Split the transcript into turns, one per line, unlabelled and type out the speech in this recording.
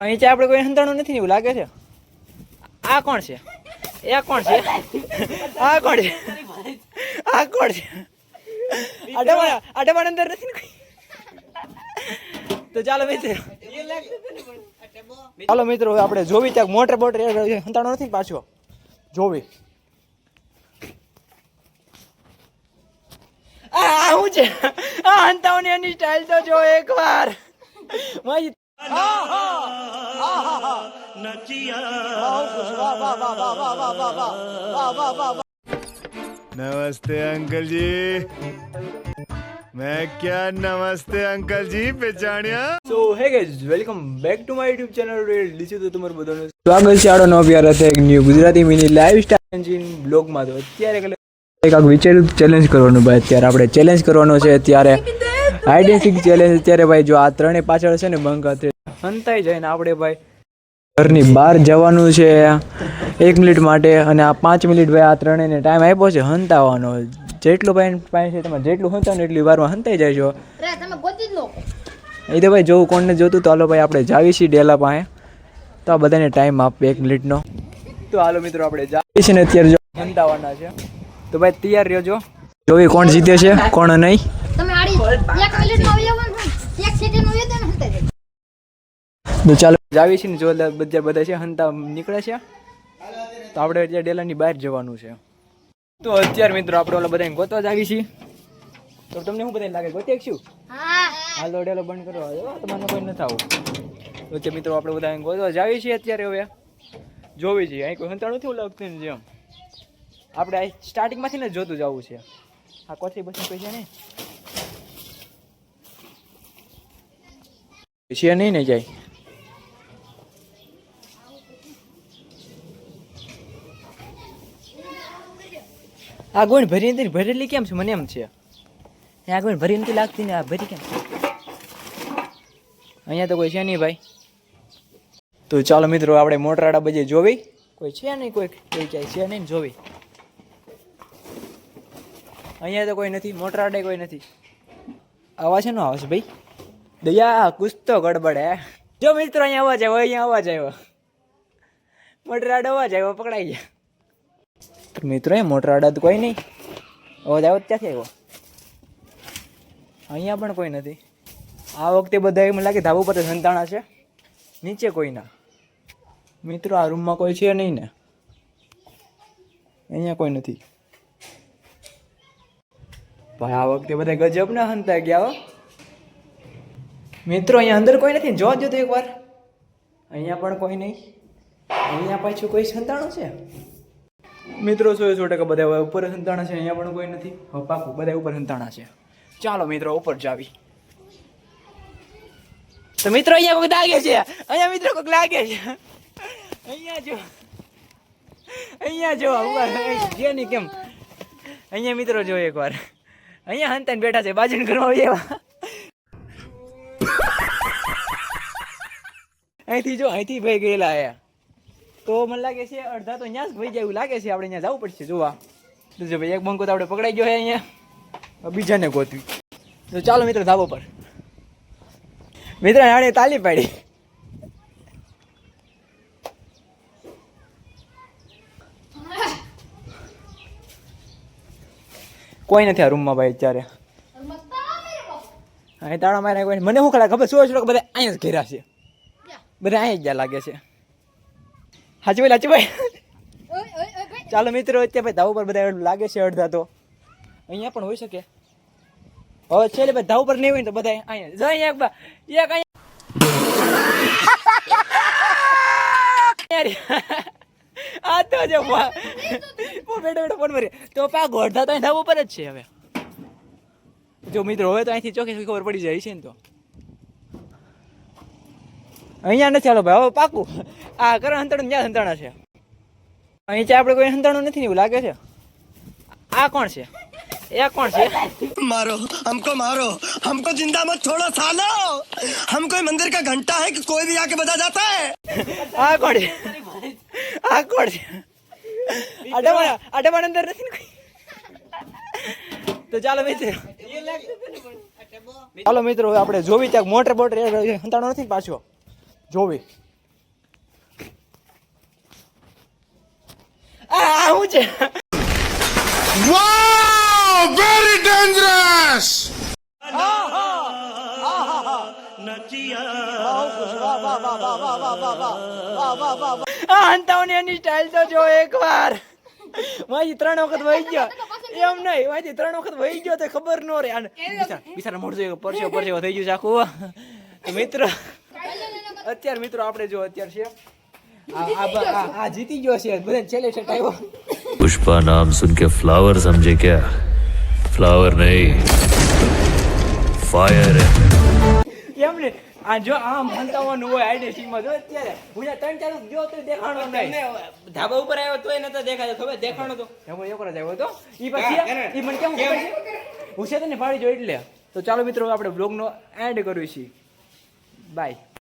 અહીં આપણે કોઈ હંતાણું નથી એવું લાગે છે. આ કોણ છે? એ કોણ છે? આ કોણ છે? આ કોણ છે? અડવાણ અંદર નથી ને કોઈ. તો ચાલો મિત્રો આપણે જોવી ત્યાં મોટર બોટર હંતાણું નથી પાછો જોવી. શું છે આ હંતાઓની એની સ્ટાઇલ તો જો એકવાર.
नमस्ते अंकल जी. मैं क्या नमस्ते अंकल जी पहचानिया.
So hey guys, welcome back to my YouTube channel. લીધું તો તમારું બધાનું સ્વાગત છે આડો નવો પ્યાર હતો એક new Gujarati mini live style engine બ્લોગમાં. તો અત્યારે એક વિચાર્યું ચેલેન્જ કરવાનું ભાઈ. અત્યારે આપણે ચેલેન્જ કરવાનો છે. અત્યારે આઈડેન્ટિક ચેલેન્જ. અત્યારે ભાઈ જો આ ત્રણેય પાછળ છે ને બંકા હંતાઈ જાય ને આપણે ભાઈ ઘરની બહાર જવાનું છે 1 મિનિટ માટે. અને આ 5 મિનિટ ભાઈ આ ત્રણેયને ટાઈમ આપ્યો છે હંતાવાનો. જેટલું ભાઈ પાસે છે તમારે જેટલું હંતાવ ને એટલી વારમાં હંતાઈ જાય છો. એ તો ભાઈ જોવું કોણને જોતું. તો હાલો ભાઈ આપણે જાવી છીએ ડેલા પાસે. તો આ બધાને ટાઈમ આપે 1 મિનિટનો. તો હાલો મિત્રો આપણે જાવી છીએ ને અત્યારે જો હંતાવાના છે. તો ભાઈ તૈયાર રહેજો. જોવી કોણ જીતે છે કોણ નહીં. તો ચાલો જાવી છીએ ને જો બધા છે હંતા નીકળે છે. તો આપણે અત્યારે ડેલાની બહાર જવાનું છે. તો અત્યારે મિત્રો આપણે ઓલા બધાને ગોતવા જ આવી છીએ. તો તમને શું બધાને લાગે ગોતી શું? હાલો ડેલો બંધ કરો તમારે કોઈ નથી આવું. તો મિત્રો આપણે બધા ગોતવા જ આવી છીએ અત્યારે. હવે જોવી છીએ અહીં કોઈ હંતાણું નથી લાગતું ને જેમ આપણે આ સ્ટાર્ટિંગમાંથી ને જોતું જવું છે. આ કોથળી બસની કોઈ છે નહીં છે નહીં ને જાય. આ ગોળ ભરી નથી ભરેલી કેમ છે મને એમ છે. આ ગોળ ભરી નથી લાગતી ને આ ભરી કેમ? અહીંયા તો કોઈ છે નહીં ભાઈ. તો ચાલો મિત્રો આપણે મોટરાડા બજે જોવી. કોઈ છે નહીં કોઈ ક્યાંય છે નહીં જોવી. અહીંયા તો કોઈ નથી મોટરાડે કોઈ નથી. અવાજ છે નો આવે છે ભાઈ દયા કુછ તો ગડબડ હે. જો મિત્રો અહીંયા અવાજ આવ્યો. અહીંયા અવાજ આવ્યો મોટરાડો અવાજ આવ્યો પકડાઈ ગયા. મિત્રો એ મોટરાડા તો કોઈ નહીં. અવાજ આવ્યો ક્યાંથી આવ્યો? અહીંયા પણ કોઈ નથી. આ વખતે બધા એમ લાગે ધાબા પર સંતાણા છે નીચે કોઈ ના. મિત્રો આ રૂમમાં કોઈ છે નહીં ને. અહીંયા કોઈ નથી ભાઈ. આ વખતે બધા ગજબ ના હંતા ગયા હો મિત્રો. અહીંયા અંદર કોઈ નથી. જોજો તો એકવાર. અહીંયા પણ કોઈ નહીં. અહીંયા પાછું કોઈ સંતાણું છે મિત્રો. 100% બધા ઉપર સંતાણા છે. અહીંયા પણ કોઈ નથી. પાકું બધા ઉપર સંતાણા છે. ચાલો મિત્રો ઉપર જાવી. તો મિત્રો અહીંયા કોઈક લાગે છે. અહીંયા મિત્રો કોઈક લાગે છે. અહીંયા જો જે નહીં કેમ. અહીંયા મિત્રો જો એકવાર. અહીંયા હંતાને બેઠા છે બાજુને ઘરમાં એવા. અહીંથી જો અહીંથી ભાઈ ગયેલા આયા. તો મને લાગે છે અડધા તો અહીંયા જ ભાઈ જાય એવું લાગે છે. આપણે અહીંયા જવું પડશે જોવા. તો જો ભાઈ એક બંકો તો આપણે પકડાઈ ગયો છે અહીંયા. બીજાને ગોતવી. તો ચાલો મિત્રો ધાબો પર. મિત્રો આડે તાલી પાડી. કોઈ નથી આ રૂમમાં ભાઈ અત્યારે. અહીં તાળા માર્યા કોઈ. મને શું ખબર 100% બધા અહીંયા જ ઘેરા છે. બધા અહીંયા જ ગયા લાગે છે. હાચી ભાઈ. ચાલો મિત્રો અત્યારે ભાઈ ધાબા પર બધા લાગે છે અડધા. તો અહીંયા પણ હોઈ શકે. હવે છેલ્લે ભાઈ ધાબા પર નહીં હોય તો બધા અહીંયા જાય. આ તો જો બેઠો ફોન મારી તો પા ગોળધા તો ધાબા પર જ છે. હવે જો મિત્રો હવે તો અહીંથી ચોખ્ખી ખબર પડી જાય છે ને. તો અહીંયા નથી. ચાલો ભાઈ હવે પાકું આ કરો હંતાણું જ્યાં હંતાણા છે. અહીં આપણે કોઈ હંતાણું નથી એવું લાગે છે. આ કોણ છે? એ કોણ છે?
मारो हमको जिंदा मत छोड़ो सालो. हम कोई मंदिर का घंटा है कि कोई भी आके बजा जाता है.
આ કોણ છે? અડવાણ અંદર નથી ને કોઈ. તો ચાલો મિત્રો આપણે જોવી ત્યાં મોટર બોટર હંતાણો નથી પાછો જોવી. હું છે
Wow! Very dangerous!
હંતાઓની એની સ્ટાઇલ તો જો એકવાર મારી 3 વખત વહી ગયો એમ નહીં મારી 3 વખત વહી ગયો તો ખબર ન રહે બિચારા મોડું પરસેવો થઈ ગયું છે આખું તો મિત્રો અત્યારે મિત્રો આપણે જો અત્યારે છે આ જીતી ગયો છે બધા છેલ્લે છેટ આવ્યો
पुष्पा नाम सुन के फ्लावर समझे क्या फ्लावर नहीं फायर है
એમ ને આ જો આમ હંતાવાનું હોય આઈડેસીમાં જો અત્યારે હું 3-4 ગયો તો દેખાણો નહીં ધાબા ઉપર આવ્યો તોય નતો દેખાતો ખબર દેખાણો તો હું એક વાર જ આવ્યો તો ઈ પછી ઈ મને કેમ ખબર છે હું છે તને પાડી જો એટલે તો ચાલો મિત્રો આપણે બ્લોગનો એન્ડ કર્યું છે બાય